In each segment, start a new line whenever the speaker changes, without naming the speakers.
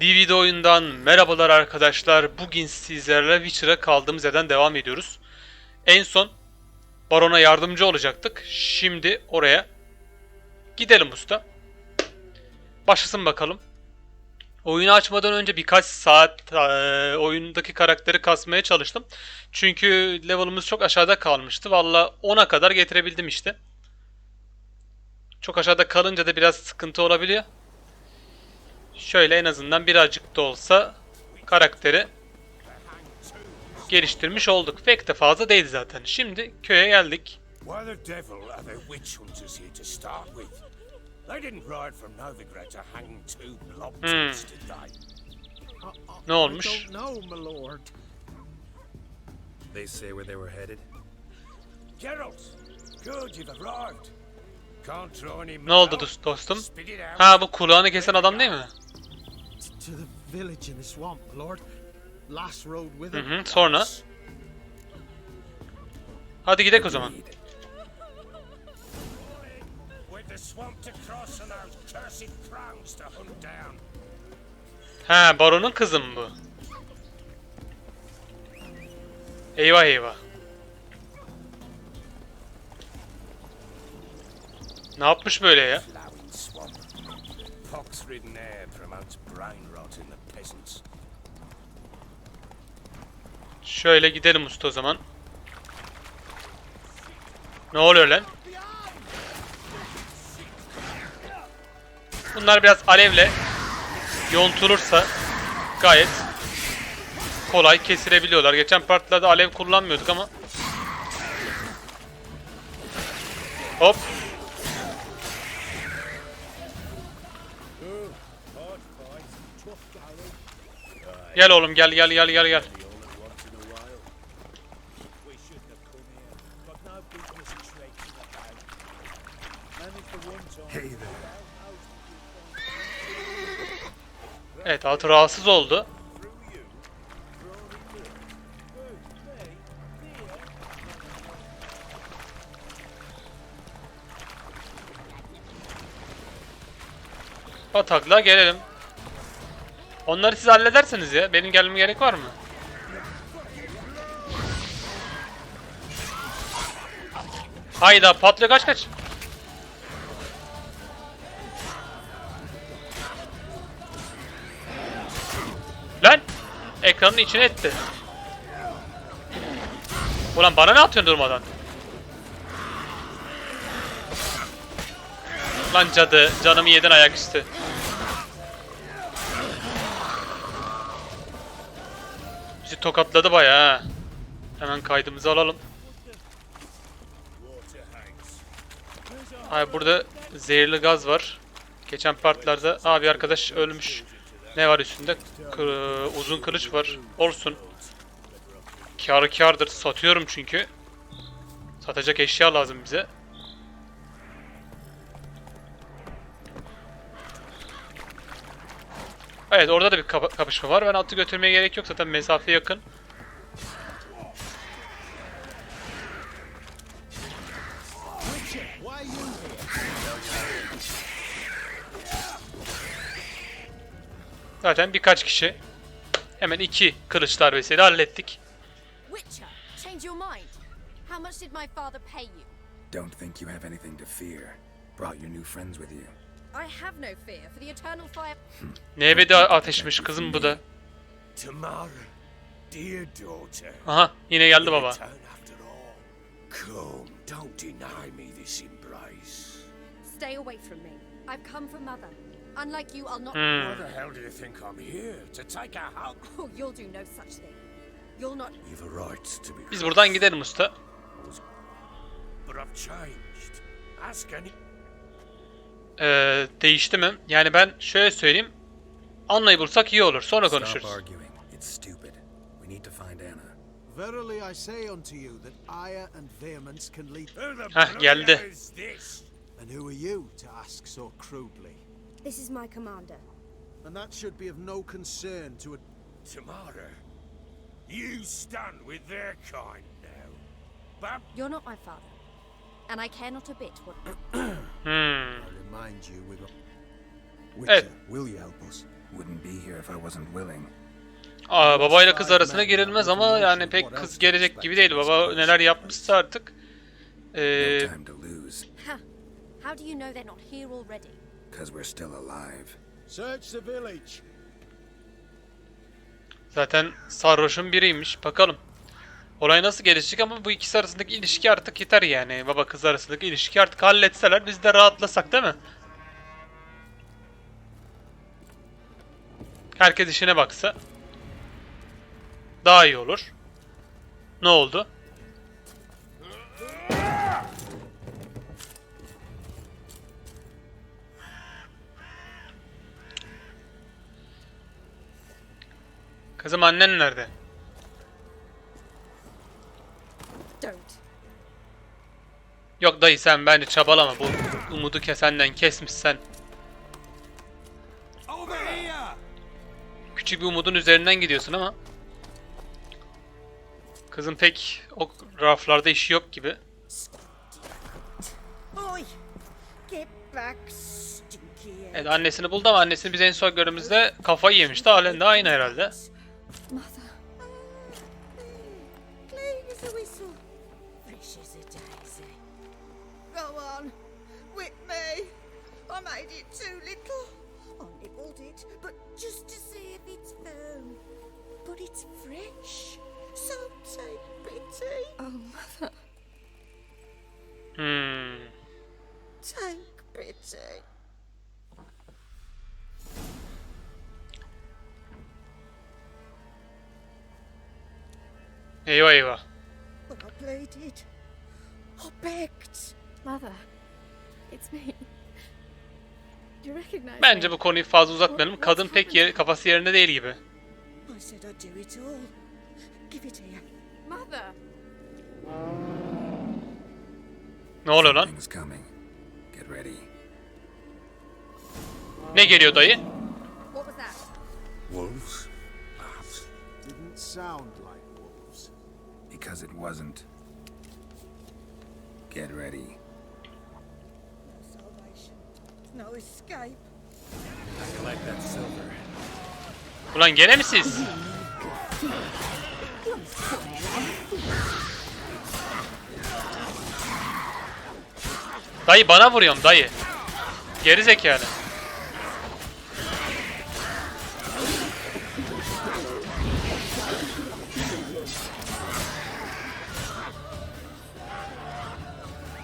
Bir video oyundan merhabalar arkadaşlar. Bugün sizlerle Witcher'a kaldığımız yerden devam ediyoruz. En son Baron'a yardımcı olacaktık. Şimdi oraya gidelim usta. Başlasın bakalım. Oyunu açmadan önce birkaç saat oyundaki karakteri kasmaya çalıştım. Çünkü level'ımız çok aşağıda kalmıştı. Valla 10'a kadar getirebildim işte. Çok aşağıda kalınca da biraz sıkıntı olabiliyor. Şöyle en azından birazcık da olsa karakteri geliştirmiş olduk. Pek de fazla değil zaten. Şimdi köye geldik. Ne olmuş? Ne oldu dostum? Ha, bu kulağını kesen adam değil mi? Sonra? Hadi gidelim o zaman. Ha, baronun kızı mı bu? Eyvah eyvah. Ne yapmış böyle ya? Şöyle gidelim usta o zaman. Ne oluyor lan? Bunlar biraz alevle yontulursa gayet kolay kesilebiliyorlar. Geçen partilerde alev kullanmıyorduk ama. Hop. Gel oğlum, gel. Evet, altı rahatsız oldu. Bataklığa gelelim. Onları siz halledersiniz ya. Benim gelmeme gerek var mı? Hayda, patlıyor, kaç. Lan! Ekranın içine etti. Ulan bana ne atıyorsun durmadan? Lan cadı, canımı yedin ayaküstü. Bizi tokatladı bayağı ha. Hemen kaydımızı alalım. Ay, burada zehirli gaz var. Geçen partilerde bir arkadaş ölmüş. Ne var üstünde? Uzun kılıç var. Olsun. Kârı kârdır. Satıyorum çünkü. Satacak eşya lazım bize. Evet, orada da bir kapışma var. Ben atı götürmeye gerek yok. Zaten mesafe yakın. Zaten birkaç kişi. Hemen 2 kılıç darbesiyle hallettik.
Witcher, change your mind. How much did my father pay you?
Don't think you have anything to fear. Brought your new friends with you.
I have no fear for the eternal fire.
Ne ebedi ateşmiş kızım bu da.
Tomorrow, dear daughter.
Aha, yine geldi baba.
Return after all. Come, don't deny me this embrace.
Stay away from me. I've come for mother. Unlike you, I'll not.
Why the hell do you think I'm here? To take a hug?
Oh, you'll do no such thing. You'll not.
You've a right to be.
Biz buradan gidelim usta.
But I've changed. Ask any.
Değişti mi? Yani ben şöyle söyleyeyim. Anna'yı bulsak iyi olur. Sonra
Stop
konuşuruz.
arguing. It's stupid. We need to find Anna.
Verily I say unto you that ire and vehemence can lead.
Who the
Heh, geldi.
bloody is this?
And who are you to ask so crudely?
This is my commander.
And that should be of no concern to a.
Tomorrow, you stand with their kind now. But
You're not my father, and I care not a bit what.
I remind you, with.
Evet.
Witcher, will you help us?
Wouldn't be here if I wasn't willing.
Aa, babayla kız arasına girilmez ama yani pek kız gelecek gibi değil. Baba neler yapmışsa artık.
No time to lose,
Ha. How do you know they're not here already?
because we're still alive.
Search the village.
Zaten sarhoşun biriymiş. Bakalım. Olay nasıl gelişecek ama bu ikisi arasındaki ilişki artık yeter yani. Baba kız arasındaki ilişki artık halletseler biz de rahatlasak değil mi? Herkes işine baksa daha iyi olur. Ne oldu? Kızım annen nerede?
Don't.
Yok dayı sen bence çabalama. Bu umudu senden kesmişsen.
Over here!
Küçük bir umudun üzerinden gidiyorsun ama. Kızın pek o raflarda işi yok gibi.
Oi! Get back, stinky head.
Evet annesini buldu ama annesini biz en son gördüğümüzde kafayı yemişti. Halen de aynı herhalde.
Mother.
Clean as a whistle. Fresh as a daisy. Go on, whip me. I made it too little. I nibbled it, but just to see if it's firm. But it's fresh. So take pity.
Oh, Mother.
Take pity.
Eyvah eyvah.
But I pleaded. I begged.
Mother. It's me. Do you recognize
Bence
me?
bu konuyu fazla uzatmayalım. Kadın pek kafası yerinde değil gibi.
I said I'd do it all. Give it here.
Mother.
Ne oluyor lan?
Something's coming. Get ready.
Ne geliyor dayı?
What was that?
Wolves? Perhaps.
Didn't sound like wolves.
Because it wasn't. Get ready.
No salvation. No escape.
I collect that silver.
Ulan gene mi siz? Dayı bana vuruyorum dayı. Geri zekalı.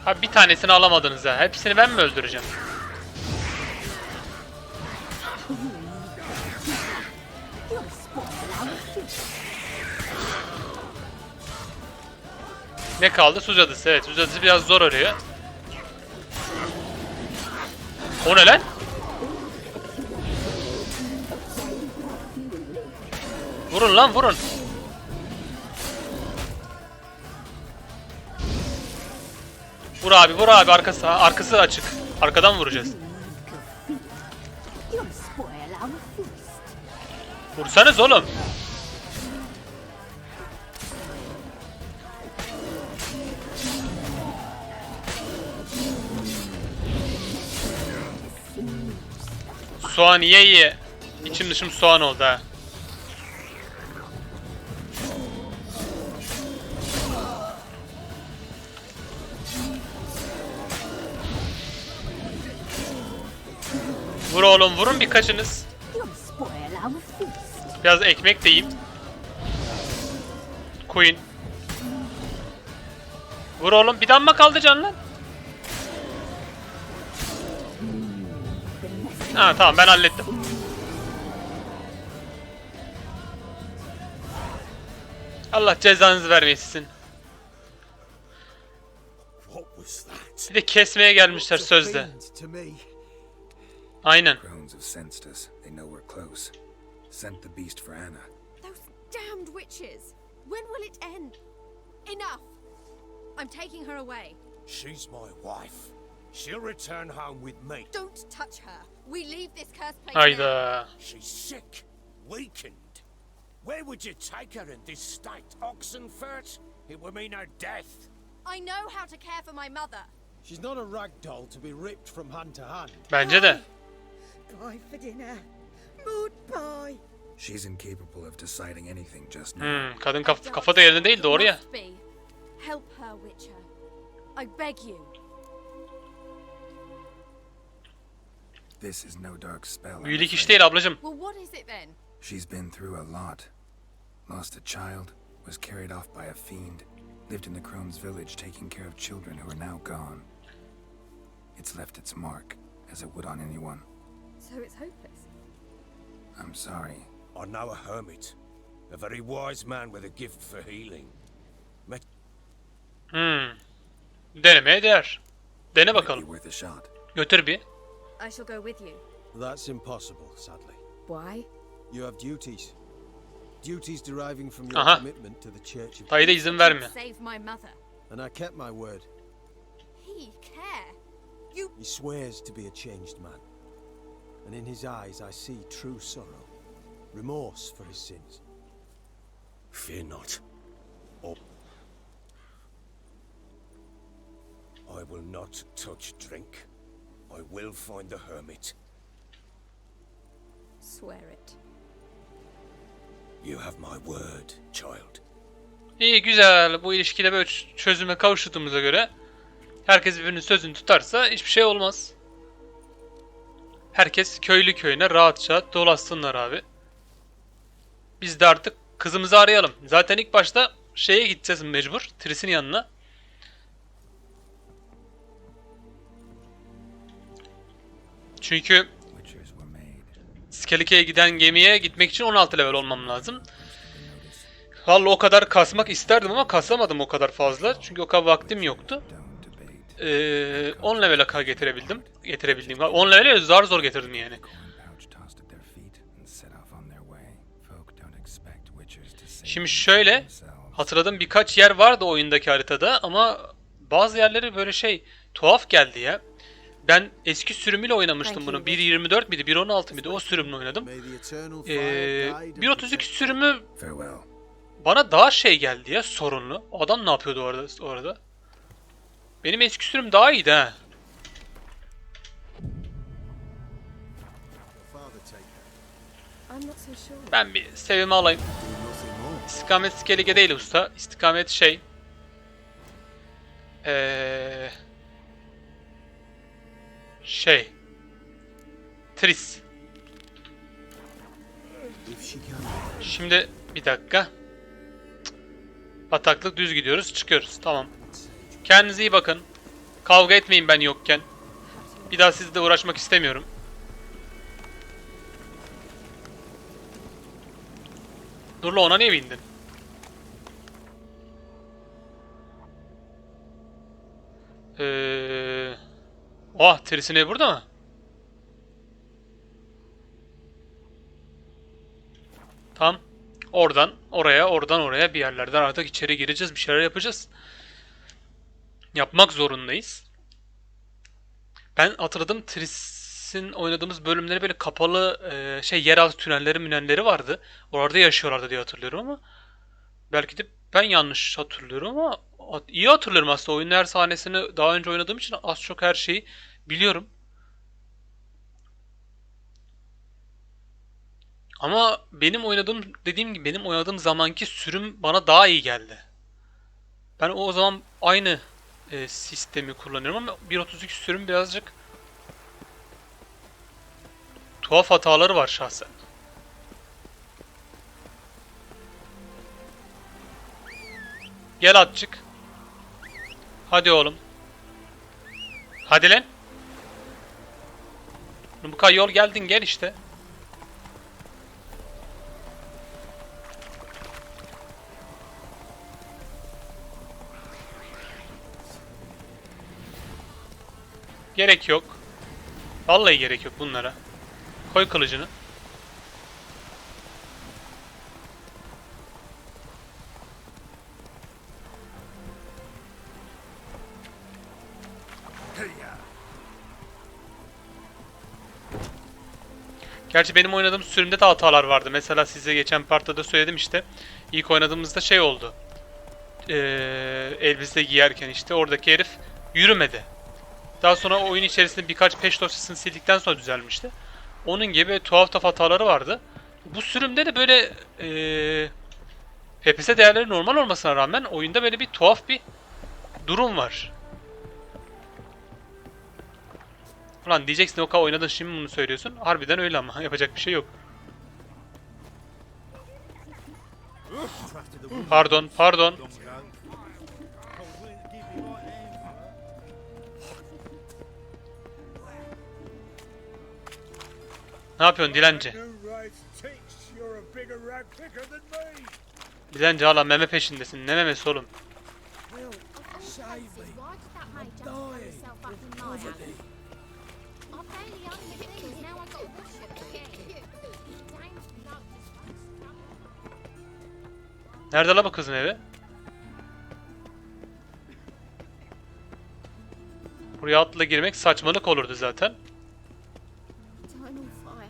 Ha bir tanesini alamadınız ha. Hepsini ben mi öldüreceğim? Ne kaldı? Su cadısı. Evet, su cadısı biraz zor arıyor. O ne lan? Vurun lan vurun. Vur abi vur abi arkası açık. Arkadan vuracağız. Vursanız oğlum. Soğan ye. İçim dışım soğan oldu ha. Vur oğlum vurun birkaçınız. Biraz ekmek de yiyeyim. Queen. Vur oğlum bir damla kaldı can lan. Ha tamam ben hallettim. Allah cezanızı vermesin.
What was that?
Bir de kesmeye gelmişler
Looks a
sözde.
fiend to me.
Aynen.
Crones have sensed us. They know we're close. Sent the beast for Anna.
Those damned witches. When will it end? Enough. I'm taking her away.
She's my wife. She'll return home with me.
Don't touch her. We leave this cursed place now.
Hayda.
She's sick, weakened. Where would you take her in this state? Oxenfurt? It would mean her death.
I know how to care for my mother.
She's not a rag doll to be ripped from hand to hand.
Bence de.
Guy for dinner. Mud pie.
She's incapable of deciding anything just now.
Kadın kafa da yerinde değil, doğru ya.
Must be. Help her, Witcher. I beg you.
This is no dark spell. I'm
Büyülük iş
afraid.
değil ablacım.
Well, what is it then?
She's been through a lot. Lost a child, was carried off by a fiend, lived in the Crone's village taking care of children who are now gone. It's left its mark, as it would on anyone.
So it's hopeless.
I'm sorry.
I know a hermit. A very wise man with a gift for healing.
Denemeye değer. Dene
Might be
bakalım.
worth a shot.
Götür bir.
I shall go with you.
That's impossible, sadly.
Why?
You have duties. Duties deriving from your
Aha.
commitment to the Church of
Dayı da izin verme.
Save my mother.
And I kept my word.
He care.
He swears to be a changed man. And in his eyes I see true sorrow. Remorse for his sins.
Fear not. I will not touch drink. I will find the hermit.
Swear it.
You have my word, child.
İyi, güzel. Bu ilişkide böyle çözüme kavuştuğumuza göre herkes birbirinin sözünü tutarsa hiçbir şey olmaz. Herkes köylü köyüne rahatça dolaşsınlar abi. Biz de artık kızımızı arayalım. Zaten ilk başta şeye gideceğiz mecbur. Triss'in yanına. Çünkü
Witchers were made.
Skellige'ye giden gemiye gitmek için 16 level olmam lazım. Vallahi o kadar kasmak isterdim ama kasamadım o kadar fazla. Çünkü o kadar vaktim yoktu.
Don't debate.
10 level'e kadar getirebildiğim. 10 level'e zar zor getirdim yani.
Coin pouch tossed at their feet and set off on their way. Folk don't expect witchers to save
Şimdi şöyle,
themselves.
hatırladığım birkaç yer vardı oyundaki haritada ama bazı yerleri böyle tuhaf geldi ya. Ben eski sürümüyle oynamıştım bunu. 1.24 miydi, 1.16 mıydı? O sürümle oynadım.
May the eternal fire guide and
1.32
protect
sürümü
Farewell.
bana daha geldi ya, sorunlu. O adam ne yapıyordu orada? Benim eski sürüm daha iyiydi ha.
your father take her.
I'm not so sure.
Ben bir sevimi alayım.
Do nothing more.
İstikamet Skellige değil usta. İstikamet Triss.
If she can.
Şimdi bir dakika. Bataklık düz gidiyoruz, çıkıyoruz. Tamam. Kendinize iyi bakın. Kavga etmeyin ben yokken. Bir daha sizle uğraşmak istemiyorum. Dur la, ona niye bindin? Triss'in evi burada mı? Tamam. Oradan oraya, oradan oraya bir yerlerden artık içeri gireceğiz. Bir şeyler yapacağız. Yapmak zorundayız. Ben hatırladım, Triss'in oynadığımız bölümleri böyle kapalı yeraltı tünelleri vardı. Orada yaşıyorlardı diye hatırlıyorum ama belki de ben yanlış hatırlıyorum ama iyi hatırlıyorum aslında. Oyunun her sahnesini daha önce oynadığım için az çok her şeyi biliyorum. Ama dediğim gibi benim oynadığım zamanki sürüm bana daha iyi geldi. Ben o zaman aynı sistemi kullanıyorum ama 1.32 sürüm birazcık tuhaf hataları var şahsen. Gel atçık. Hadi oğlum. Hadi lan. Bu kadar yol geldin, gel işte. Gerek yok. Vallahi gerek yok bunlara. Koy kılıcını. Gerçi benim oynadığım sürümde de hatalar vardı. Mesela size geçen partta söyledim işte. İlk oynadığımızda oldu. Elbise giyerken işte oradaki herif yürümedi. Daha sonra oyun içerisinde birkaç patch dosyasını sildikten sonra düzelmişti. Onun gibi tuhaf tuhaf hataları vardı. Bu sürümde de böyle FPS değerleri normal olmasına rağmen oyunda böyle bir tuhaf bir durum var. Ulan diyeceksin o kadar oynadın şimdi bunu söylüyorsun. Harbiden öyle ama yapacak bir şey yok. Pardon, pardon. Ne yapıyorsun dilenci? Dilenci hala meme peşindesin. Ne memesi oğlum?
Why did that mate just throw herself up in my house? I barely owned the things, now I've got to wash it again. Damn bloke, this
Nerede la bu kızın evi? Buraya atla girmek saçmalık olurdu zaten.
eternal fire.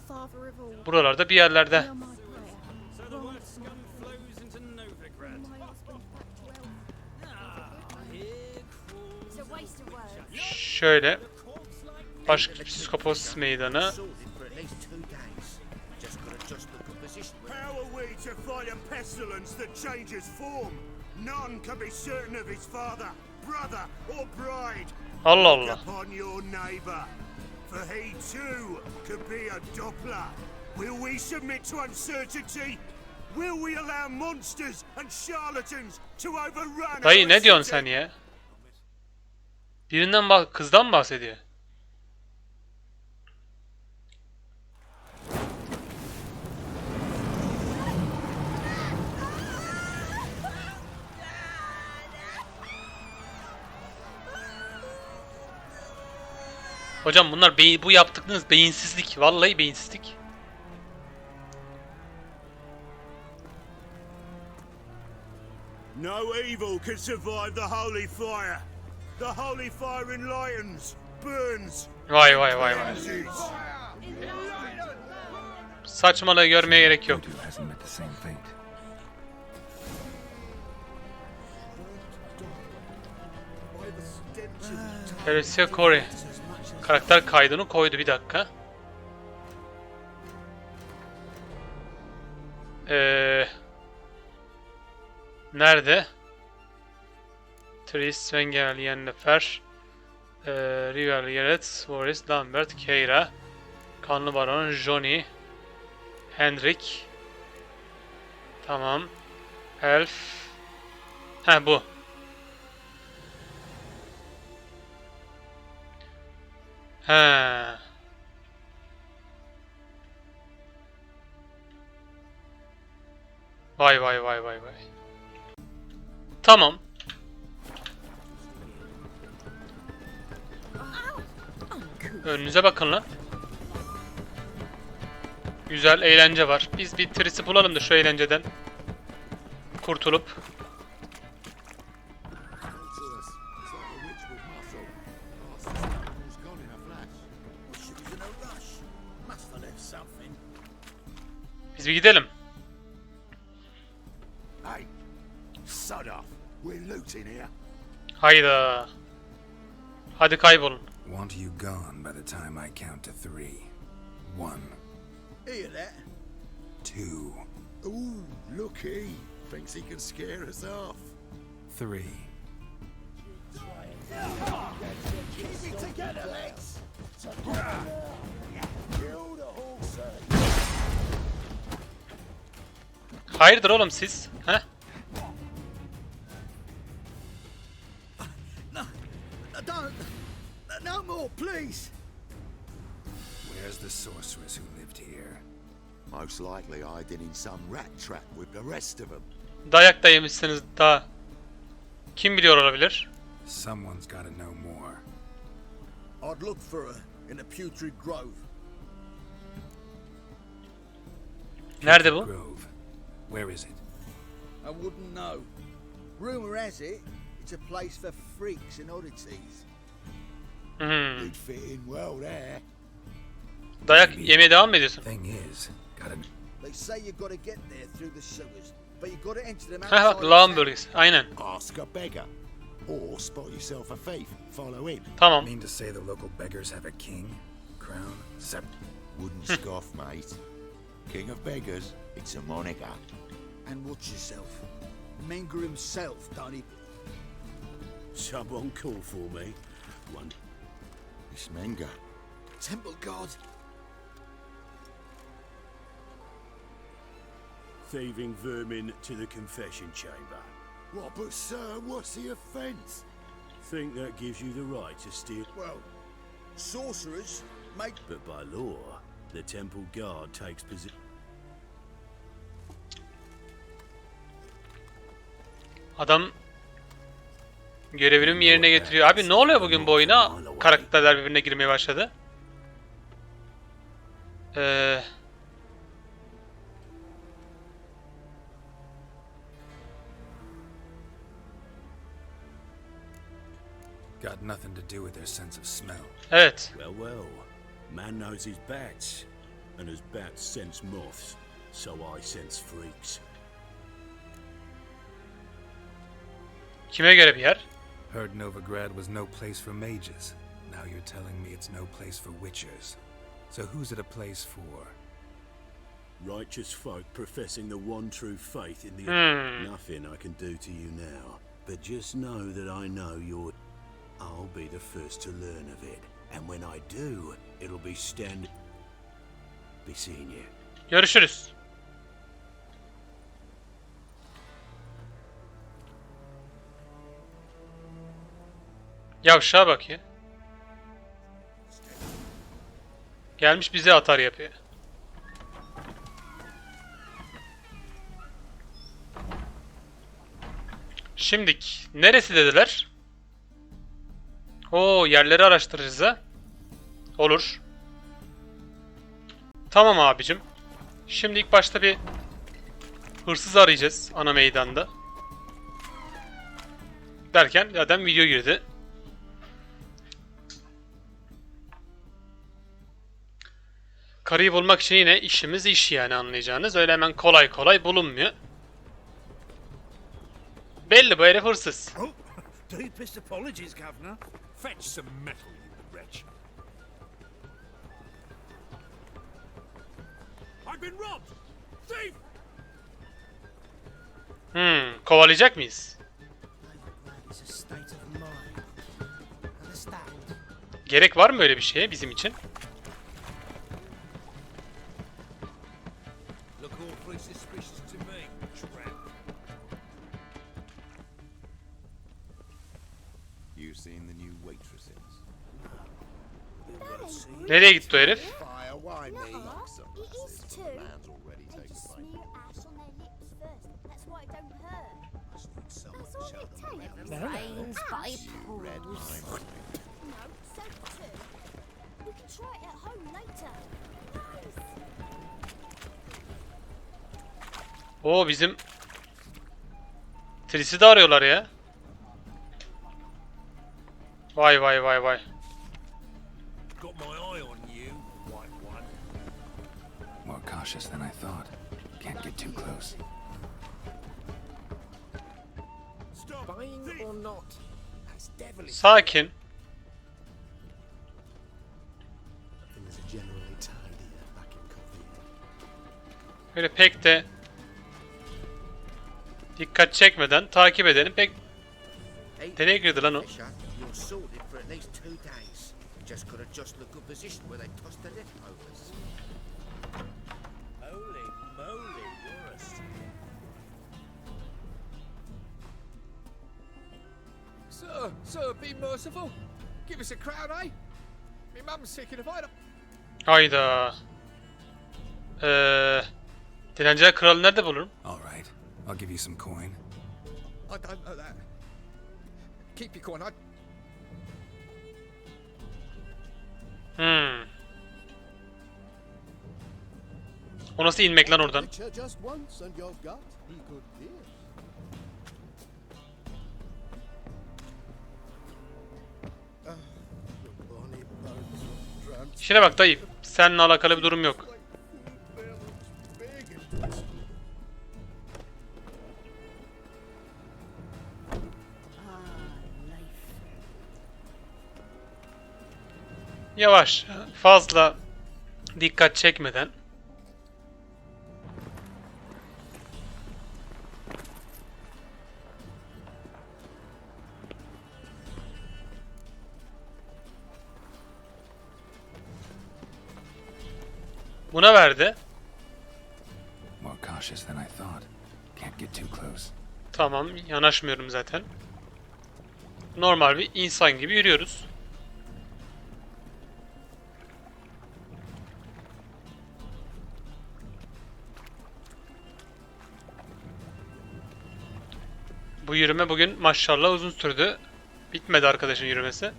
Father of all,
Buralarda bir yerlerde.
hear my prayer. Grant my husband back to health. It's a waste of words.
Şöyle. Başka psikopos meydanı.
For at least 2 days. Just gotta adjust the composition. How are we to fight a pestilence that changes form? None can be certain of his father, brother, or bride.
Allah
Look
Allah.
upon your neighbor, for he too could be a Doppler. Will we submit to uncertainty? Will we allow monsters and charlatans to overrun
Dayı
our
ne diyorsun
city?
sen ya? Birinden bak, kızdan mı bahsediyor? Hocam bunlar bu yaptıklarınız beyinsizlik. Vallahi beyinsizlik.
No evil can survive the holy fire. The holy fire enlightens, burns,
Vay vay vay vay.
cleanses.
Saçmalığı görmeye gerek yok.
Voodoo hasn't met the same fate.
Teresa Corey. Karakter kaydını koydu, bir dakika. Nerede? Triss Merigold, River Garrett, Boris Lambert, Keira, Kanlı Baron, Johnny, Hendrik. Tamam. Elf. Ha bu. He. Vay vay vay vay vay. Tamam. Önünüze bakın lan. Güzel eğlence var. Biz bir Triss'i bulalım da şu eğlenceden kurtulup. Biz bir gidelim.
Hey, sod off. We're looting here.
Hayda. Hadi kaybolun.
Want you gone by the time I count to 3. 1,
Hear that?
2,
Ooh, looky. Thinks he can scare us off.
3.
Keep it together, lads. Kill the horse.
Hayırdır oğlum siz? He?
Don't. No more, please.
Where's the sorceress who lived here?
Most likely hiding in some rat trap with the rest of them.
Dayak da yemişsiniz daha. Kim biliyor olabilir?
Someone's gotta know more.
I'd look for her in the putrid grove.
Nerede bu?
Grove. Where is it?
I wouldn't know. Rumor has it, it's a place for freaks and oddities.
Hmm.
You'd fit in well there.
Dayak yemeye devam mı ediyorsun?
Thing is, gotta...
They say you gotta get there through the sewers, but you gotta enter them
Ha bak,
outside
lağım
town.
bölgesi. Aynen.
Ask a beggar. Or spot yourself a thief, follow in.
Tamam.
Mean to say the local beggars have a king? crown,
Wouldn't scoff, mate. King of beggars, it's a moniker.
And watch yourself. Menger himself, don't he?
Someone call for me. One.
It's Menger.
Temple God.
Thieving vermin to the confession chamber.
What, but sir, what's the offence?
Think that gives you the right to steal?
Well, sorcerers make...
But by law, the temple guard takes position.
Adam görevini yerine getiriyor. Abi ne oluyor bugün bu oyuna? Karakterler birbirine girmeye başladı.
got nothing to do with their sense of smell.
Evet.
Well, well. Man knows his bats. And as bats sense moths, so I sense freaks.
Kime göre bir yer?
Heard Novigrad was no place for mages. Now you're telling me it's no place for witchers. So who's it a place for?
Righteous folk professing the one true faith in the... Nothing I can do to you now. But just know that I know you're... I'll be the first to learn of it. And when I do, it'll be be seeing you.
Görüşürüz. Yavşağa bak ya. Gelmiş bize atar yapıyor. Şimdik. Neresi dediler? Oo, yerleri araştıracağız ha. Olur. Tamam abicim. Şimdi ilk başta bir hırsız arayacağız ana meydanda. Derken zaten video girdi. Karıyı bulmak için yine işimiz iş yani, anlayacağınız. Öyle hemen kolay kolay bulunmuyor. Belli bu herif hırsız.
Oh, deepest apologies, Governor. Fetch some metal, you wretch. I've been robbed! Thief!
Kovalayacak mıyız? Gerek var mı öyle bir şeye bizim için?
Look awfully suspicious to me, tramp.
You seen the new waitresses?
Nereye gitti o herif?
Fire, why me?
It is too.
Man's already
They
taken
just
place.
smear ash on their lips first. That's why it don't hurt. That's all it takes.
Brains by
Red
pools.
lime.
No, soap too. We can try it at home later. Nice.
Oo, bizim Triss'i de arıyorlar ya. Vay vay vay vay.
Got my eye on you, white one.
More cautious than I thought. Can't get too close.
Stop! Thief!
Or not? That's devilish.
Sakin.
Things are generally tidier back in coffee.
Böyle pek de dikkat çekmeden takip edelim. Pek nereye girdi lan o?
You're sorted for at least 2 days. Just gotta just look good position where they toss the leftovers.
Holy moly, you're a
Sir, be merciful. Give us a crown, eh? Me mum's sick and if I don't...
Hayda. Dilenciler kralı nerede bulurum?
All right, I'll give you some coin.
I don't know that. Keep your coin,
O nasıl inmek lan oradan?
Just once and you've got he could hear.
İşine bak dayı. Seninle alakalı bir durum yok. Yavaş, fazla dikkat çekmeden. Buna verdi.
More cautious than I thought. Can't get too close.
Tamam, yanaşmıyorum zaten. Normal bir insan gibi yürüyoruz. Bu yürüme bugün maşallah uzun sürdü. Bitmedi arkadaşın yürümesi.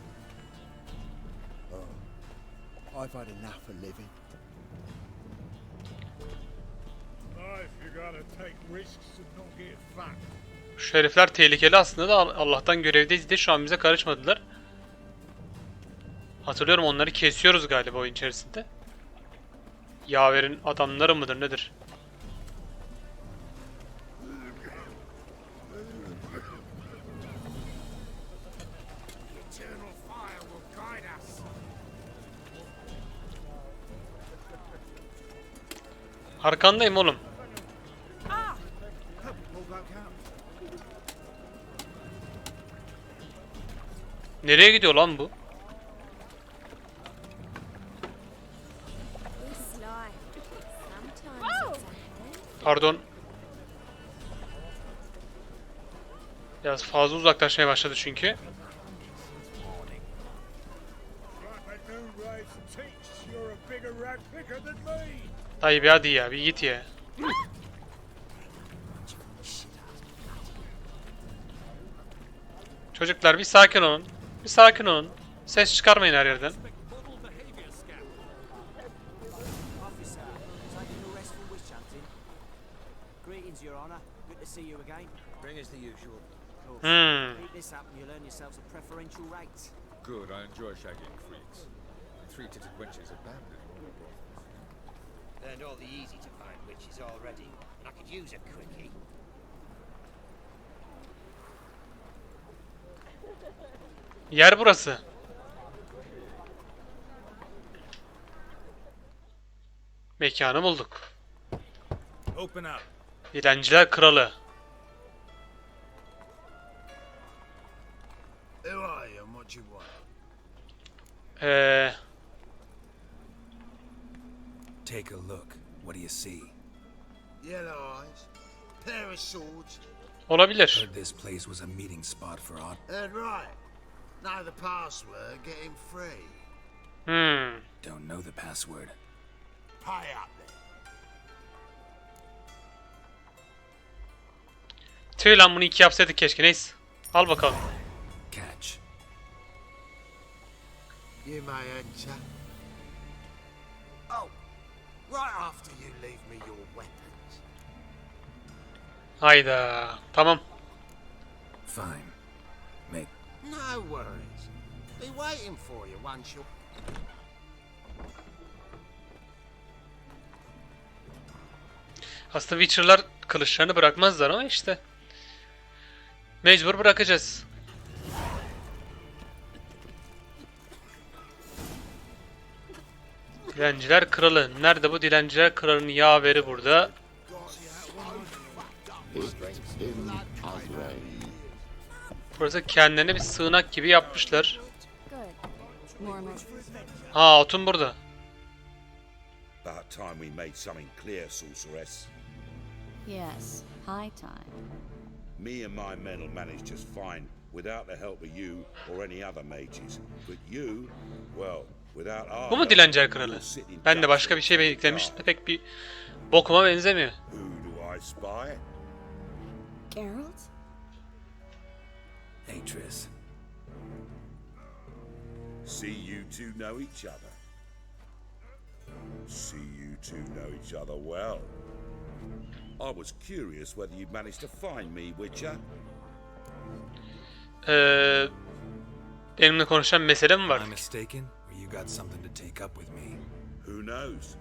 I've had enough of living.
Şu herifler tehlikeli aslında da Allah'tan görevdeyiz de şu an bize karışmadılar. Hatırlıyorum, onları kesiyoruz galiba oyun içerisinde. Yaver'in adamları mıdır nedir? Arkandayım oğlum. Nereye gidiyor lan bu? Pardon. Biraz fazla uzaklaşmaya başladı çünkü. Dayı bir hadi ya, bir git ya. Çocuklar bir sakin olun. Bir sakin olun. Ses çıkarmayın her yerden.
Good, I enjoy shagging freaks. Three-titted wenches abound in your brothels.
Learned all the easy-to-find witches already, and I could use a quickie.
Yer burası. Mekanı bulduk.
Open up.
Dilenciler Kralı.
Who are you and what you want?
Take a look. What do you see?
Yellow eyes, pair of swords.
Olabilir.
Heard this place was a meeting spot for odd.
Heard right. Know the password, get him free.
Don't know the password.
Pay up then.
Tüy lan, bunu 2 yapsaydık keşke, neyse. Al bakalım.
Catch.
You may enter. Oh, right after you leave me your weapons.
Hayda. Tamam.
Fine. Make.
No worries. Be waiting for you once you're...
Aslında Witcher'lar kılıçlarını bırakmazlar ama işte. Mecbur bırakacağız. Dilenciler Kralı. Nerede bu Dilenciler Kralı'nın yaveri burada? Burası kendilerine bir sığınak gibi yapmışlar. Ha, Otun burada.
About time we made something clear, sorceress.
Yes, high time.
Me and my men will manage just fine without the help of you or any other mages. But you, well, without our...
Bu mu Dilenciler Kralı? Ben de başka bir şey beklemiştim de pek bir bokuma benzemiyor.
Who do I spy?
Geralt?
Hey, Triss.
See you two know each other. See you two know each other well. I was curious whether you'd managed to find me, Witcher.
Benimle konuşan mesele mi var?
Am I mistaken? Or you got something to take up with me?
Who knows?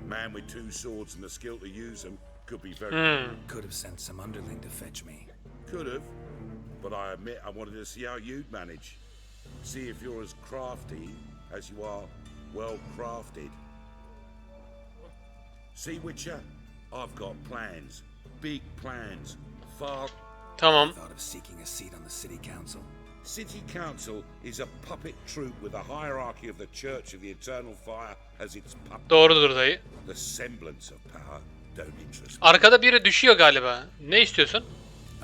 Man with two swords and the skill to use them could be very...
Could have sent some underling to fetch me.
Could have, but I admit I wanted to see how you'd manage. See if you're as crafty as you are well crafted. See, Witcher, I've got plans, big plans, far.
Tamam.
Thought of seeking a seat on the city council.
City Council is a puppet troupe with a hierarchy of the Church of the Eternal Fire as its puppet.
Doğrudur dayı.
The semblance of power don't interest me.
Arkada biri düşüyor galiba. Ne istiyorsun?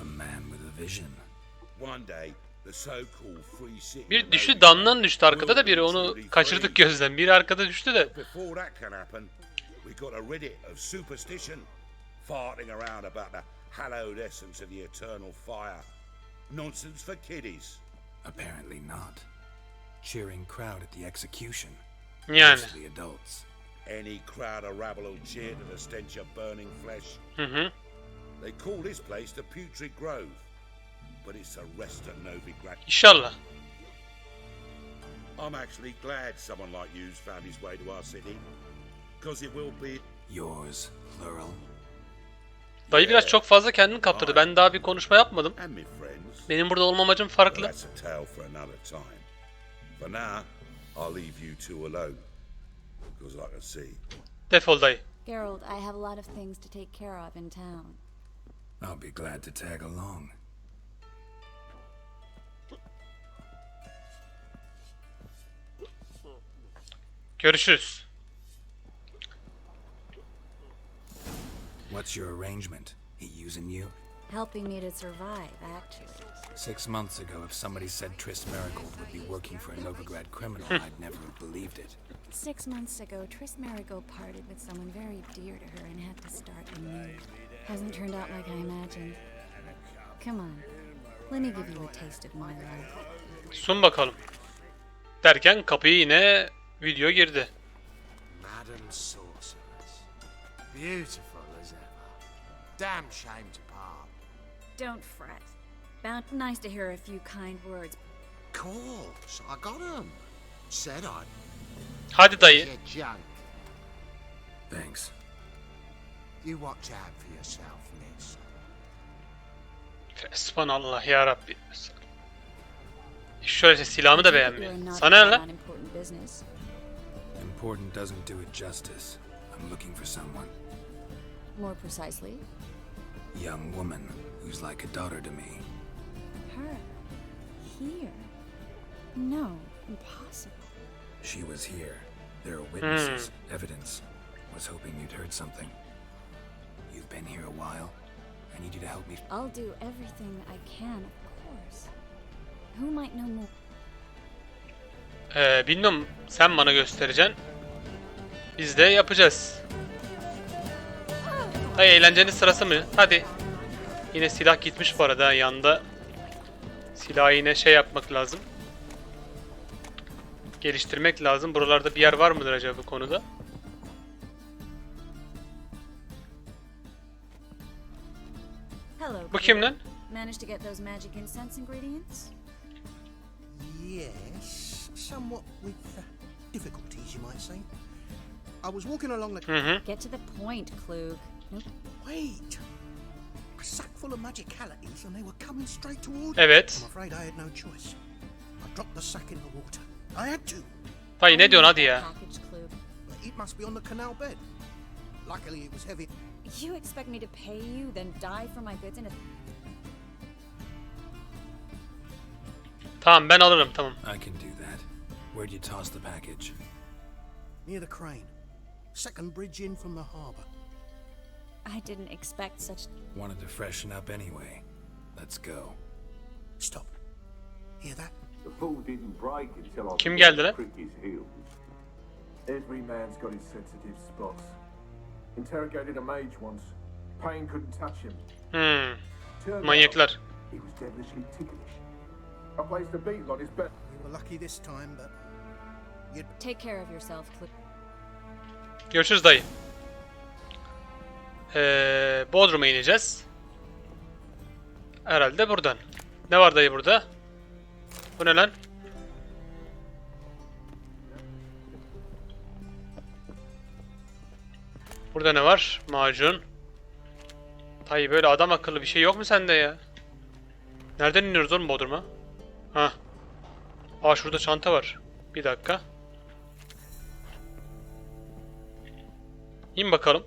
A man with a vision.
One day, the so-called free city.
Bir düştü, damdan düştü arkada da biri, onu kaçırdık gözden. Biri arkada düştü de.
Before that can happen, we got to rid it of superstition, farting around about the hallowed essence of the eternal fire. Nonsense for kiddies.
Apparently not. Cheering crowd at the execution.
Yani.
Mostly adults.
Any crowd of rabble will cheer to the stench of burning flesh.
Hı.
They call this place the Putrid Grove, but it's a rest of Novigrad.
İnşallah.
I'm actually glad someone like you's found his way to our city, because it will be
yours, plural.
Dayı biraz çok fazla kendini kaptırdı. Ben daha bir konuşma yapmadım.
and my friends.
Benim burada olmam amacım farklı.
That's a tale for another time. For now, I'll leave you two alone, because I can see.
Defol dayı.
Geralt, I have a lot of things to take care of in town.
I'll be glad to tag along.
Görüşürüz.
What's your arrangement? He using you?
Helping me to survive, actually.
6 months ago, if somebody said Triss Merigold would be working for a Novigrad criminal, I'd never have believed it.
6 months ago, Triss Merigold parted with someone very dear to her and had to start anew. Hasn't turned out like I imagined. Come on, let me give you a taste of my life.
Sun bakalım. Derken kapıyı yine video girdi.
Madam Sorceress. Beautiful as ever. Damn shame to part.
Don't fret. Nice to hear a few kind words.
Course, I got 'em. Said I'd.
Hadi dayı.
Your junk.
Thanks.
You watch out for yourself, miss.
Fesbhanallah ya Rabbi. Şöyle silahımı da beğenmiyor. Sana ne lan?
Unimportant business.
Important doesn't do it justice. I'm looking for someone.
More precisely,
Young woman who's like a daughter to me.
her. Here. No, impossible.
She was here. There are witnesses, evidence. Was hoping you'd heard something. You've been here a while. I need you to help me.
I'll do everything I can, of course. Who might know more?
Bilmiyorum. Sen bana göstereceksin. Biz de yapacağız. Dayı eğlencenin sırası mı? Hadi. Yine silah gitmiş bu arada yanında. Silahı yine şey yapmak lazım. Geliştirmek lazım. Buralarda bir yer var mıdır acaba bu konuda?
Hello.
Bu kim lan?
Managed to get those magic incense ingredients?
Yes, somewhat with difficulties, you might say. I was walking along the.
Get to the point, Klug. Nope.
Wait. A sack full of magicalities, and they were coming straight towards.
Evet.
I'm afraid I had no choice. I dropped the sack in the water. I had to.
Dayı ne diyorsun hadi ya?
Package, Klug.
It must be on the canal bed. Luckily, it was heavy.
You expect me to pay you, then die for my goods in a...
Tamam ben alırım tamam.
I can do that. Where'd you toss the package?
Near the crane. Second bridge in from the harbour.
I didn't expect such...
Wanted to freshen up anyway. Let's go.
Stop. Hear that?
The fall didn't break until I
Kim geldi lan?
prick his heels. Every man's got his sensitive spots. Interrogated a mage once. Pain couldn't touch him. Turned
Manyaklar.
out he was devilishly ticklish. I placed a beetle on his back.
We were lucky this time, but you'd
Take care of yourself, Klug.
Görüşürüz dayı. Bodrum'a ineceğiz. Herhalde buradan. Ne var dayı burada? Bu ne lan? Burada ne var? Macun. Dayı böyle adam akıllı bir şey yok mu sende ya? Nereden iniyoruz oğlum Bodrum'a? Hah. Aa şurada çanta var. Bir dakika. İn bakalım.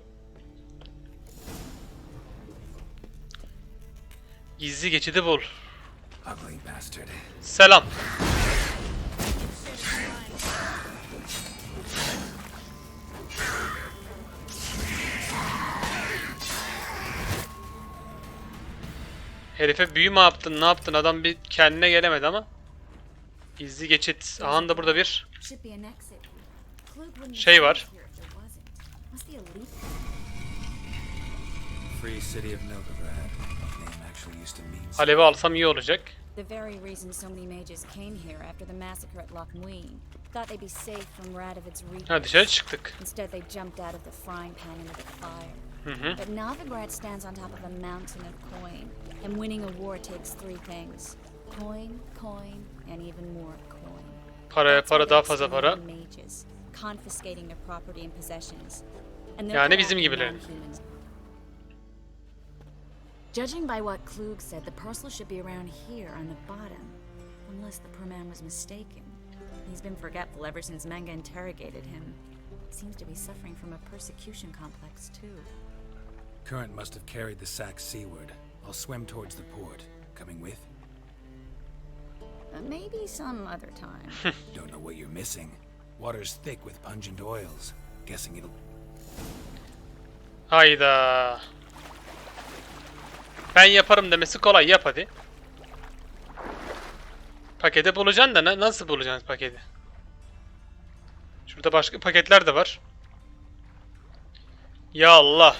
Gizli geçidi bul.
Ugly bastard.
Selam. Herife büyü mü yaptın, ne yaptın? Adam bir kendine gelemedi ama. Gizli geçit. Aha da burada bir şey var.
Free city of Novigorod. Name actually used to mean
Alevi alsam iyi olacak.
The very reason so many mages came here after the massacre at Loch Muin. Thought they'd be safe from Radovid's reapers.
Ha, dışarı çıktık.
Instead they jumped out of the frying pan into the fire.
Hı.
But Novigrad stands on top of a mountain of coin, and winning a war takes three things: coin, coin, and even more coin.
Paraya para, daha fazla para.
Mages, confiscating their property and possessions. And
Yani bizim gibilerin.
Judging by what Klug said, the parcel should be around here on the bottom, unless the poor man was mistaken. He's been forgetful ever since Manga interrogated him. Seems to be suffering from a persecution complex too.
Current must have carried the sack seaward. I'll swim towards the port. Coming with?
Maybe some other time.
Don't know what you're missing. Water's thick with pungent oils. Guessing it'll...
Hayda. Ben yaparım demesi kolay, yap hadi. Paketi bulacaksın da nasıl bulacaksın paketi? Şurada başka paketler de var. Ya Allah.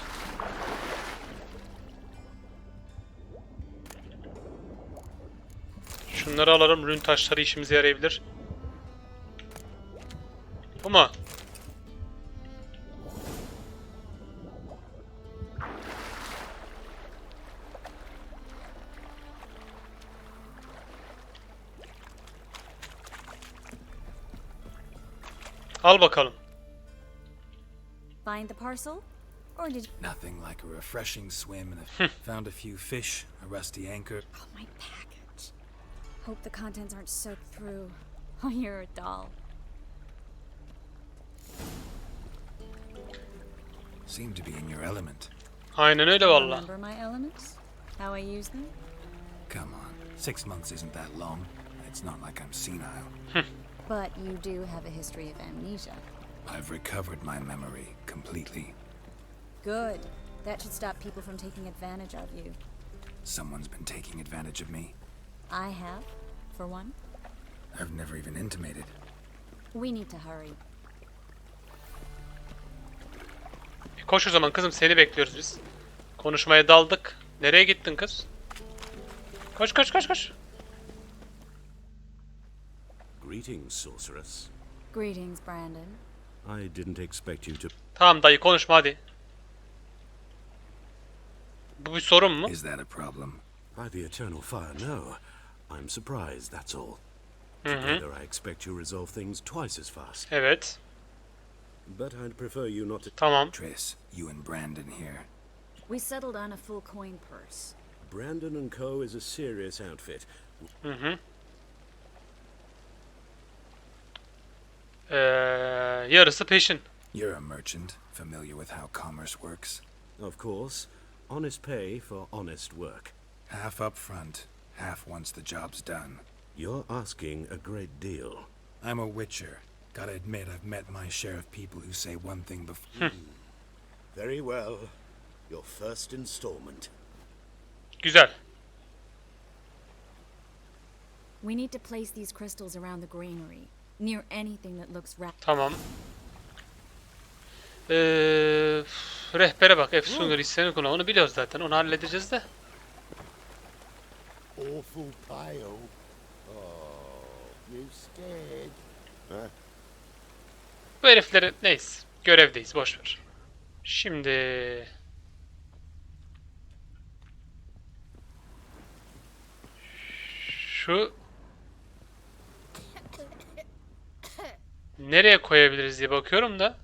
Şunları alalım. Rün taşları işimize yarayabilir. Bu mu? Al bakalım.
Find the parcel? Or did you...
Nothing like a refreshing swim and found a few fish, a rusty anchor.
Oh, my package. Hope the contents aren't soaked through. Oh, you're a doll.
Seem to be in your element.
Aynen öyle valla.
Remember my elements? How I use them?
Come on, 6 months isn't that long. It's not like I'm senile.
But you do have a history of amnesia.
I've recovered my memory completely.
Good. That should stop people from taking advantage of you.
Someone's been taking advantage of me.
I have, for one.
I've never even intimated.
We need to hurry.
Koş o zaman kızım, seni bekliyoruz biz. Konuşmaya daldık. Nereye gittin kız? Koş koş koş koş.
Greetings, sorceress.
Greetings, Brandon.
I didn't expect you to...
Tamam dayı, konuşma hadi. Bu bir sorun mu?
Is that a problem?
By the eternal fire, no. I'm surprised, that's all. Together I expect you resolve things twice as fast.
Evet.
But I'd prefer you not to...
Tamam.
Triss, you and Brandon here.
We settled on a full coin purse.
Brandon and Co. is a serious outfit.
Yarısı peşin.
You're a merchant, familiar with how commerce works.
Of course. Honest pay for honest work.
Half up front, half once the job's done.
You're asking a great deal.
I'm a witcher. Gotta admit, I've met my share of people who say one thing before.
Very well. Your first installment.
Güzel.
We need to place these crystals around the granary, near anything that looks
Tamam. Rehbere bak. Efsunlar hisseni konu. Onu biliyoruz zaten. Onu halledeceğiz de.
Awful pale. Oh, you scared? Huh?
Bu herifleri neyse. Görevdeyiz. Boş ver. Şimdi... Şu... Nereye koyabiliriz diye bakıyorum da...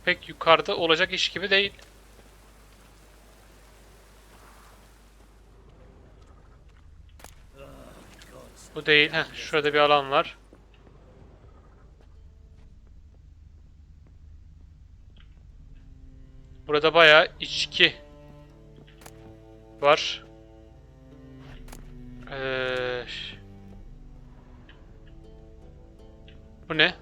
Pek yukarıda olacak iş gibi değil. Bu değil. Heh, şurada bir alan var. Burada bayağı içki var. Bu ne?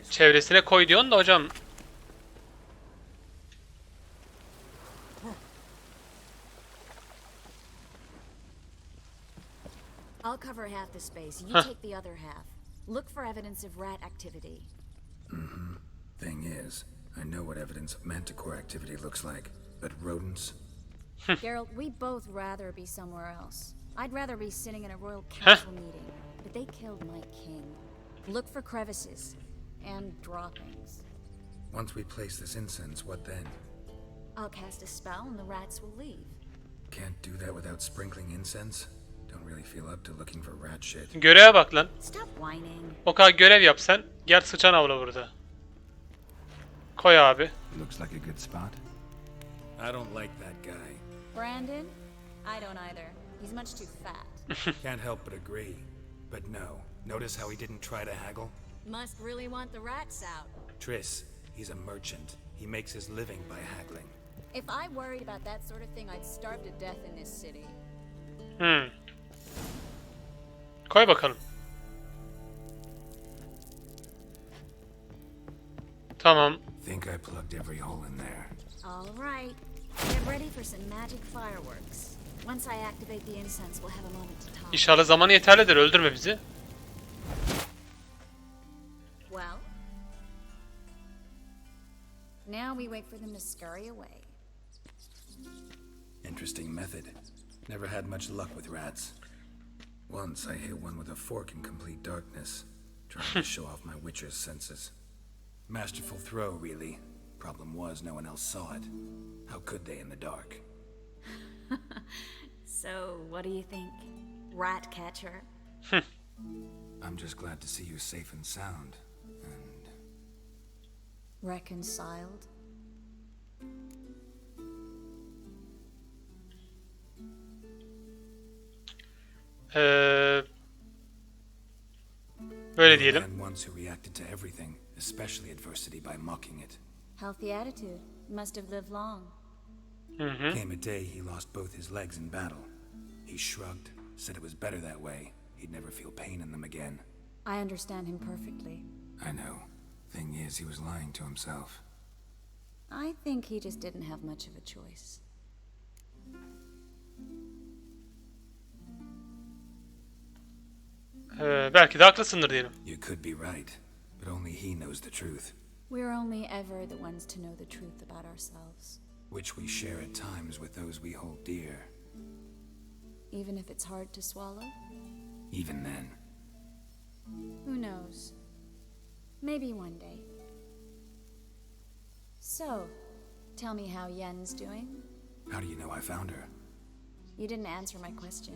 Çevresine koy diyorsun da hocam.
I'll cover half the space. You take the other half. Look for evidence of rat activity.
Mm-hmm. Thing is, I know what evidence of manticore activity looks like, but rodents?
Geralt, we'd both rather be somewhere else. I'd rather be sitting in a royal council meeting, but they killed my king. Look for crevices and droppings.
Once we place this incense, what then?
I'll cast a spell and the rats will leave.
Can't do that without sprinkling incense? Don't really feel up to looking for rat shit.
Göreve bak lan.
Stop whining.
O kadar görev yap sen. Gel sıçan avla burada. Koy abi.
Looks like a good spot.
I don't like that guy.
Brandon? I don't either. He's much too fat.
Can't help but agree. But no. Notice how he didn't try to haggle?
Must really want the rats out.
Triss, he's a merchant. He makes his living by haggling.
If I worried about that sort of thing, I'd starve to death in this city.
Koy bakalım. Tamam.
Think I plugged every hole in there.
All right. Get ready for some magic fireworks. Once I activate the incense, we'll have a moment to talk.
İnşallah zamanı yeterlidir. Öldürme bizi.
Well, now we wait for them to scurry away.
Interesting method. Never had much luck with rats. Once I hit one with a fork in complete darkness, trying to show off my witcher's senses. Masterful throw, really. Problem was, no one else saw it. How could they in the dark?
So, what do you think? Rat catcher?
I'm just glad to see you safe and sound. And...
reconciled?
Böyle diyelim.
And ones who reacted to everything, especially adversity, by mocking it.
Healthy attitude. Must have lived long.
Came a day he lost both his legs in battle. He shrugged, said it was better that way. He'd never feel pain in them again.
I understand him perfectly.
I know. Thing is, he was lying to himself.
I think he just didn't have much of a choice.
Belki de haklısındır diyelim.
You could be right, but only he knows the truth.
We're only ever the ones to know the truth about ourselves.
Which we share at times with those we hold dear.
Even if it's hard to swallow?
Even then.
Who knows? Maybe one day. So, tell me how Yen's doing?
How do you know I found her?
You didn't answer my question.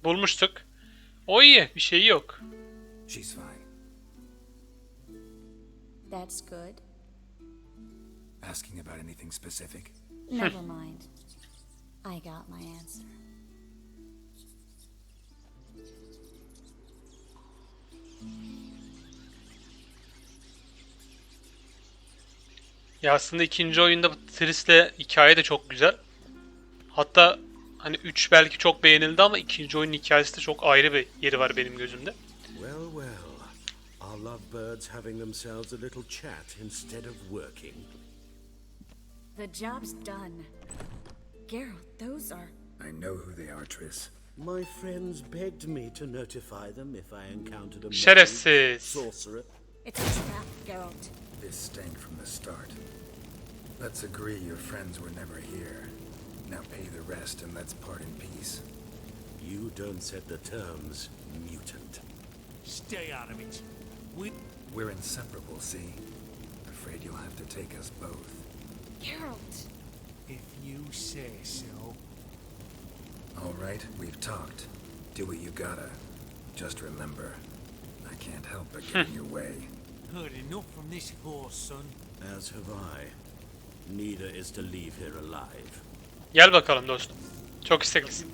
Bulmuştuk. O iyi. Bir şeyi yok.
She's fine.
That's good.
Asking about anything specific?
Never mind. I got my answer.
Ya aslında ikinci oyunda Triss'le hikaye de çok güzel. Hatta hani 3 belki çok beğenildi ama ikinci oyunun hikayesi de çok ayrı bir yeri var benim gözümde.
Well, well. Are lovebirds having themselves a little chat instead of working?
The job's done. Geralt, those are...
I know who they are, Triss.
My friends begged me to notify them if I encountered a
Şerefsiz.
sorcerer.
It's a trap, Geralt.
This stank from the start. Let's agree your friends were never here. Now pay the rest and let's part in peace.
You don't set the terms, mutant.
Stay out of it.
We're inseparable, see? Afraid you'll have to take us both.
Geralt!
If you say so.
All right, we've talked. Do what you gotta. Just remember, I can't help but get in your way.
Heard enough from this horse, son.
As have I. Neither is to leave here alive.
Gel bakalım dostum. Çok isteklisin.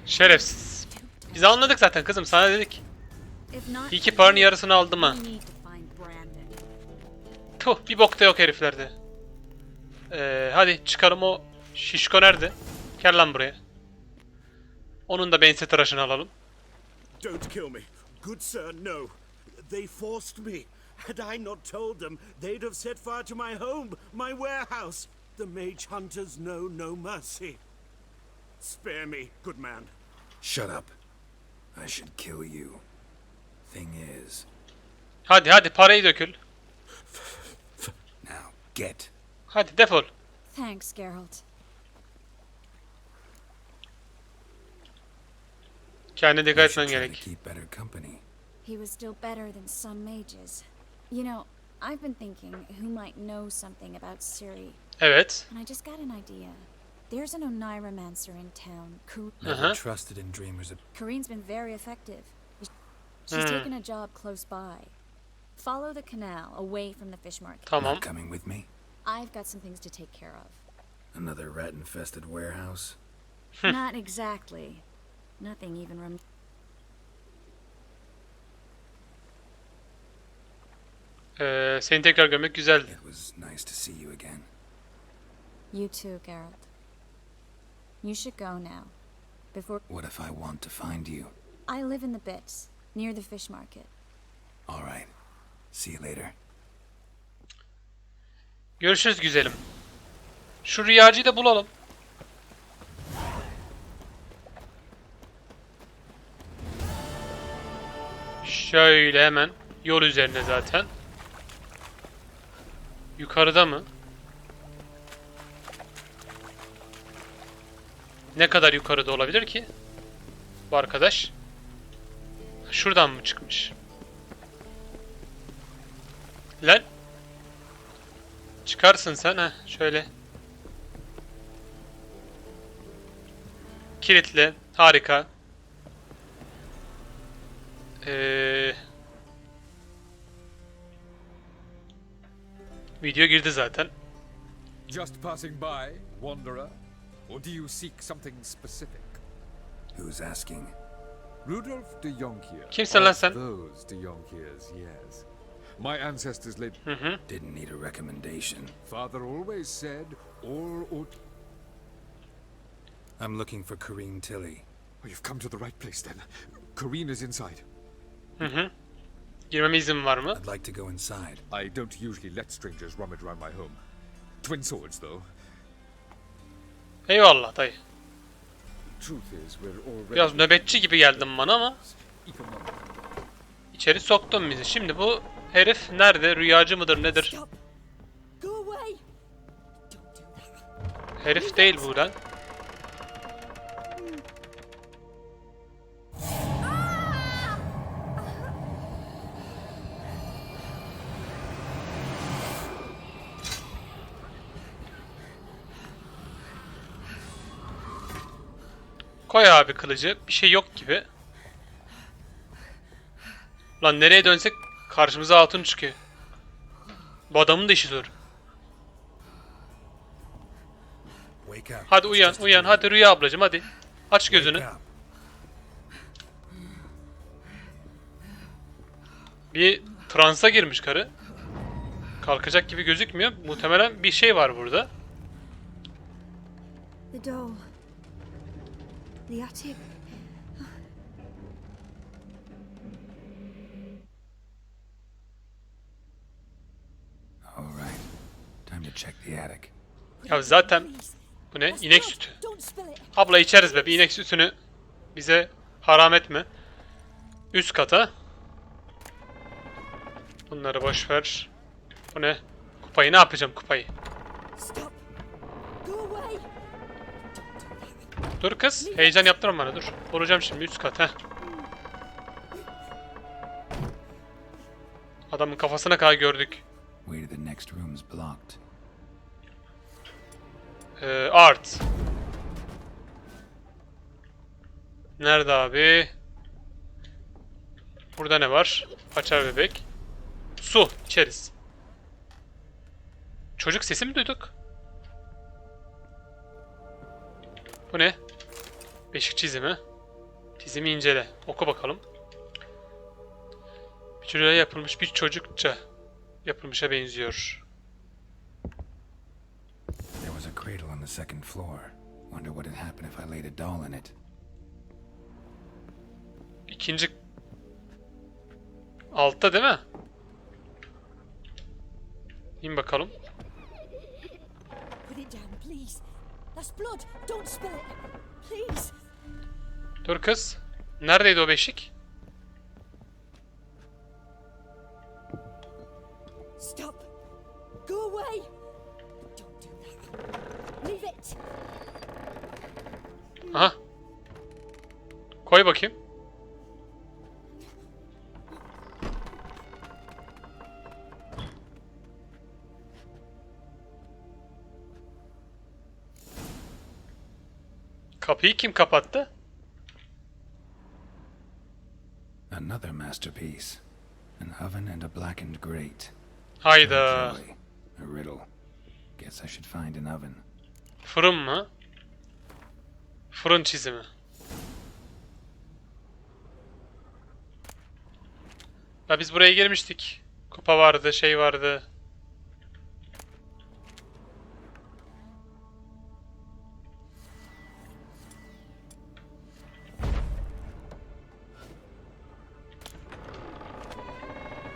Şerefsiz. Biz anladık zaten kızım, sana dedik. İyi ki paranın yarısını aldım ha. Tuh, bir bok da yok heriflerde. Hadi çıkalım, o şişko nerede? Gel lan buraya. Onun da bense tıraşını alalım.
Don't kill me. Good sir, no. They forced me. Had I not told them, they'd have set fire to my home, my warehouse. The mage hunters know no mercy. Spare me, good man.
Shut up. I should kill you. Thing is...
Hadi parayı dökül.
Now, get.
Hadi defol.
Thanks, Geralt.
Kendine dikkat etmen gerek.
Keep better company.
He was still better than some mages. You know, I've been thinking who might know something about Ciri.
Evet.
And I just got an idea. There's an Oneiromancer in town.
Never trusted in dreamers.
Kareen's been very effective. She's taken a job close by. Follow the canal away from the fish market.
Tamam.
Not coming with me?
I've got some things to take care of.
Another rat-infested warehouse?
Not exactly. Nothing even
Seni tekrar görmek güzeldi.
It was nice to see you again.
You too, Geralt. You should go now. Before...
What if I want to find you?
I live in the pits, near the fish market.
All right. See you later.
Görüşürüz güzelim. Şu rüyacıyı da bulalım. Şöyle hemen yol üzerinde zaten. Yukarıda mı? Ne kadar yukarıda olabilir ki bu arkadaş? Şuradan mı çıkmış? Lan çıkarsın sen ha, şöyle. Kilitli, harika. Video girdi zaten.
Just passing by, wanderer? Or do you seek something specific?
Who's asking?
Rudolf de Jonkier.
Kimsin lan sen?
Those de Jonkiers, yes. My ancestors led...
Didn't need a recommendation.
Father always said, all ought...
I'm looking for Kareen Tilly.
Oh, you've come to the right place then. Kareen is inside.
Girmeme izin var mı?
I'd like to go inside.
I don't usually let strangers rummage around my home. Twin swords, though.
Eyvallah dayı.
Truth is, we're already...
Biraz nöbetçi gibi geldin bana ama içeri soktun bizi. Şimdi bu herif nerede? Rüyacı mıdır nedir? Herif değil bu lan. Koy abi kılıcı. Bir şey yok gibi. Lan nereye dönsek karşımıza hatun çıkıyor. Bu adamın da işi zor. Hadi uyan. Hadi Rüya ablacığım hadi. Aç gözünü. Bir transa girmiş karı. Kalkacak gibi gözükmüyor. Muhtemelen bir şey var burada.
The door. The attic.
All right. Time to check the attic.
Ya zaten bu ne? İnek sütü. Abla içeriz be. Bir inek sütünü bize haram etme. Üst kata. Bunları boş ver. Bu ne? Kupayı ne yapacağım kupayı? Dur kız. Heyecan yaptırma bana dur. Vuracağım şimdi üst kat heh. Adamın kafasına kadar gördük.
Way to the next room is blocked.
Art. Nerede abi? Burada ne var? Açar bebek. Su. İçeriz. Çocuk sesi mi duyduk? Bu ne? Beşik çizimi. Dizimi incele. Oku bakalım. Bir çocuğa yapılmış, bir çocukça yapılmışa benziyor.
There was a cradle on the second floor. Wonder what had happened if I laid a doll in it.
İkinci altta değil mi? İn bakalım.
Put it down, please. That's blood. Don't spill it. Please.
Dur kız. Neredeydi o beşik?
Stop. Go away. Don't do that. Leave it.
Aha. Koy bakayım. Kapıyı kim kapattı?
Another masterpiece. An oven and a blackened grate.
Hayda.
Oh, joy. A riddle. Guess I should find an oven.
Fırın mı? Fırın çizimi. Ya biz buraya girmiştik. Kupa vardı, şey vardı.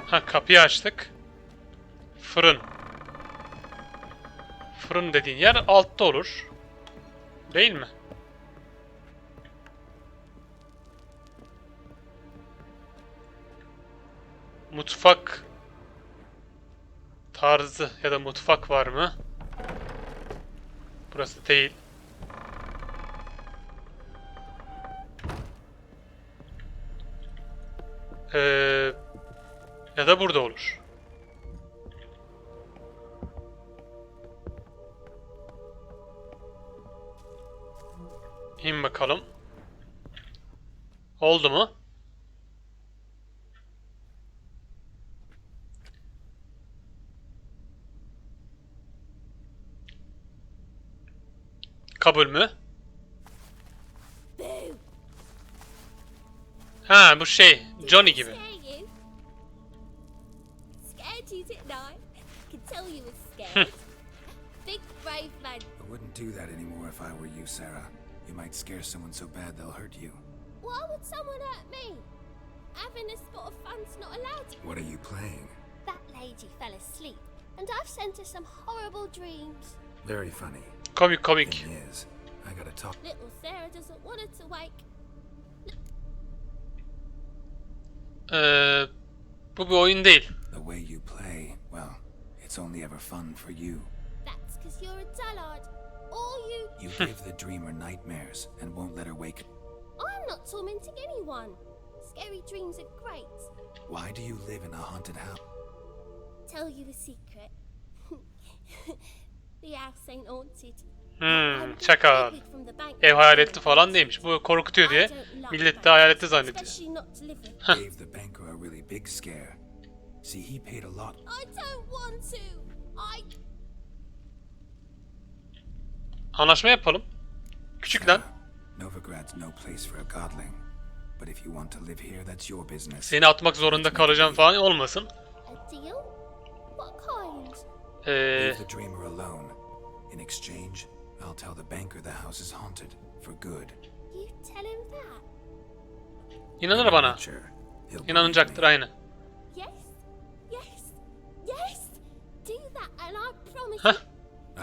Ha, kapıyı açtık. Fırın. Fırın dediğin yer altta olur. Değil mi? Mutfak tarzı ya da mutfak var mı? Burası değil. Ya da burada olur. İn bakalım. Oldu mu? Kabul mü? Ha, bu şey, Johnny gibi.
Scared you, didn't I? I could tell you were scared. Big brave man.
I wouldn't do that anymore if I were you, Sarah. You might scare someone so bad they'll hurt you.
Why would someone hurt me? Having a spot of fun's not allowed.
What are you playing?
That lady fell asleep, and I've sent her some horrible dreams.
Very funny.
Komik komik.
Thing is, I gotta talk.
Little Sarah doesn't want her to wake.
Bu bir oyun değil.
The way you play, well, it's only ever fun for you.
That's because you're a dullard. All you...
You give the dreamer nightmares and won't let her wake.
I'm not tormenting anyone. Scary dreams are great.
Why do you live in a haunted house?
Tell you a secret. The house ain't haunted.
Çakal. Ev hayaletli falan değilmiş. Bu korkutuyor diye millet de hayaletli zannediyor.
Gave the banker a really big scare. See, he paid a lot.
I don't want to.
Anlaşma yapalım. Küçük lan.
Novigrad's no place for a godling. But if you want to live here, that's your business.
Seni atmak zorunda kalacağım falan olmasın.
A deal? What kind?
Leave the dreamer alone. In exchange, I'll tell the banker the house is haunted for good.
You tell him that?
İnanır bana. İnanacaktır aynı.
Yes, yes, yes. Do that and I promise you.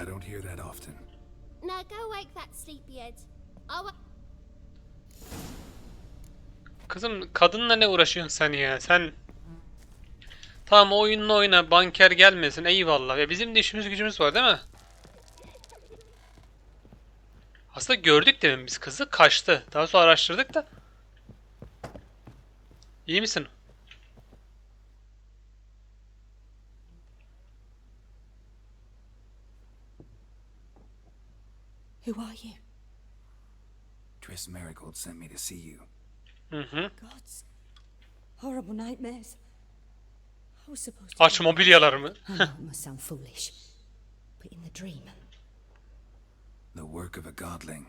I don't hear that often.
Now go wake that sleepyhead.
Kızım kadınla ne uğraşıyorsun sen ya? Sen tamam oyununu oyna, banker gelmesin, eyvallah. Ya bizim de işimiz gücümüz var değil mi? Aslında gördük demin biz kızı, kaçtı. Daha sonra araştırdık da. İyi misin?
Who are you?
Triss Merigold sent me to see you.
Gods. Horrible nightmares. I was supposed to...
Aç mobilyalar mı?
I know it must sound foolish, but in the dream...
The work of a godling.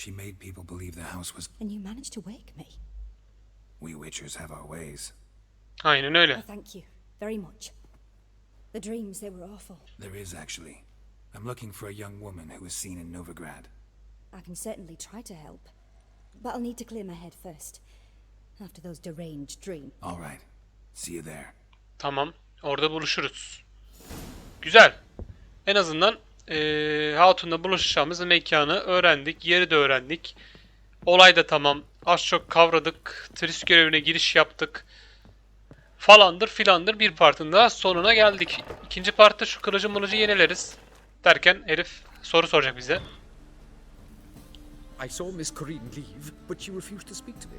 She made people believe the house was...
And you managed to wake me.
We Witchers have our ways.
Aynen öyle.
I thank you very much. The dreams, they were awful.
There is, actually. I'm looking for a young woman who was seen in Novigrad.
I can certainly try to help. But I'll need to clear my head first. After those deranged dreams.
All right. See you there.
Tamam. Orada buluşuruz. Güzel. En azından Hatun'la buluşacağımız mekanı öğrendik. Yeri de öğrendik. Olay da tamam. Az çok kavradık. Triss görevine giriş yaptık. Falandır filandır bir partın daha sonuna geldik. İkinci partta şu kılıcı mılıcı yenileriz. Derken herif soru soracak bize.
I saw Miss Corinne leave, but she refused to speak to me.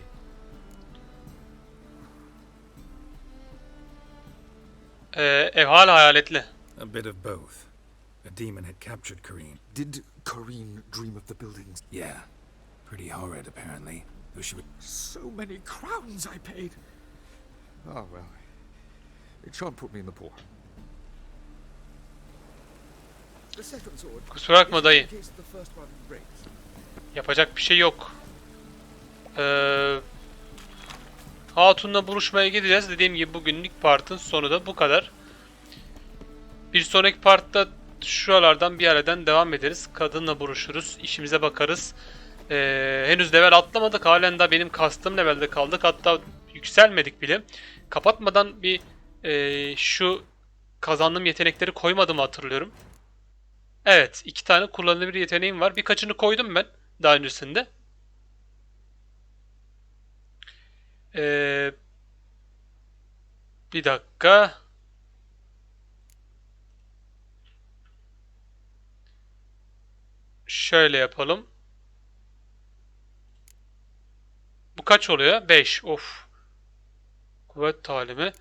Ev hala hayaletli.
A bit of both. A demon had captured Corinne.
Did Corinne dream of the buildings?
Yeah. Pretty horrid, apparently. Though she would...
So many crowns I paid. Oh, well. It shan't put me in the poor. The second sword.
Kusura bakma dayı.
In case the first one breaks.
Yapacak bir şey yok. Hatun'la buluşmaya gideceğiz. Dediğim gibi bugünlük partın sonu da bu kadar. Bir sonraki partta şuralardan bir yerden devam ederiz. Kadınla buluşuruz. İşimize bakarız. Henüz level atlamadık. Halen de benim kastığım levelde kaldık. Hatta yükselmedik bile. Kapatmadan bir şu kazandığım yetenekleri koymadığımı hatırlıyorum. Evet. 2 tane kullanılabilir yeteneğim var. Birkaçını koydum ben daha öncesinde. Bir dakika. Şöyle yapalım. Bu kaç oluyor? 5. Of. Kuvvet talimi.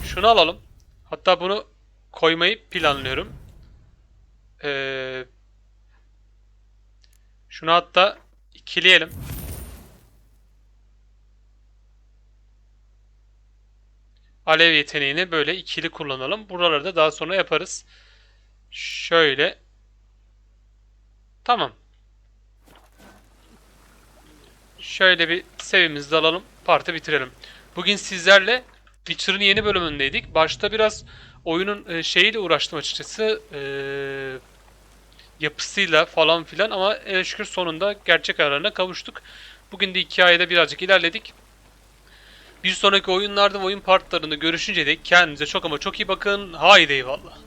Şunu alalım. Hatta bunu koymayı planlıyorum. Şunu hatta ikileyelim. Alev yeteneğini böyle ikili kullanalım. Buraları da daha sonra yaparız. Şöyle. Tamam. Şöyle bir sevimizi de alalım. Partı bitirelim. Bugün sizlerle Witcher'ın yeni bölümündeydik. Başta biraz oyunun şeyiyle uğraştım açıkçası. Yapısıyla falan filan ama şükür sonunda gerçek ayarlarına kavuştuk. Bugün de hikayede birazcık ilerledik. Bir sonraki oyunlarda oyun partlarında görüşünce de kendinize çok ama çok iyi bakın. Haydi eyvallah.